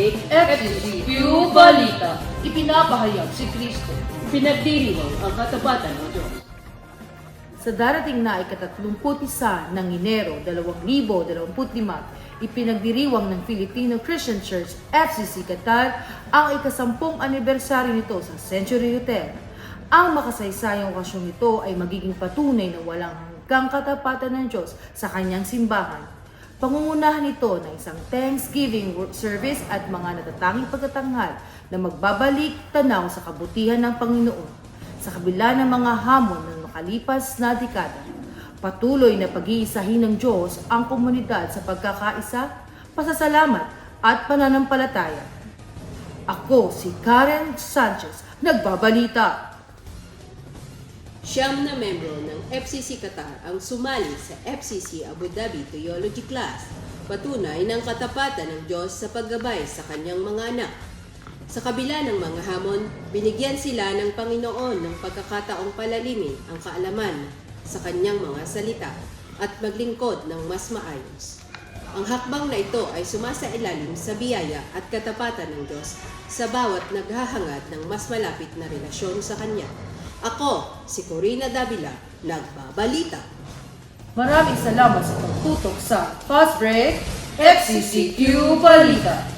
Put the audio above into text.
Break, FCQ Balita. Ipinapahayag si Kristo. Pinagdiriwang ang katapatan ng Diyos. Sa darating na ika-31 ng Enero 2025, ipinagdiriwang ng Filipino Christian Church FCC Qatar ang ika-10 anibersaryo nito sa Century Hotel. Ang makasaysayang okasyong ito ay magiging patunay na walang hanggang katapatan ng Diyos sa kanyang simbahan. Pangungunahan ito ng isang Thanksgiving service at mga natatanging pagtatanghal na magbabalik tanaw sa kabutihan ng Panginoon. Sa kabila ng mga hamon ng makalipas na dekada, patuloy na pag-iisahin ng Diyos ang komunidad sa pagkakaisa, pasasalamat at pananampalataya. Ako si Karen Sanchez, nagbabalita. Siyam na membro ng FCC Qatar ang sumali sa FCC Abu Dhabi Theology Class, patunay ng katapatan ng Diyos sa paggabay sa kanyang mga anak. Sa kabila ng mga hamon, binigyan sila ng Panginoon ng pagkakataong palalimin ang kaalaman sa kanyang mga salita at maglingkod ng mas maayos. Ang hakbang na ito ay sumasailalim sa biyaya at katapatan ng Diyos sa bawat naghahangad ng mas malapit na relasyon sa Kanya. Ako, si Corina Davila, nagbabalita. Maraming salamat sa pagtutok sa Fast Break, FCQ Balita.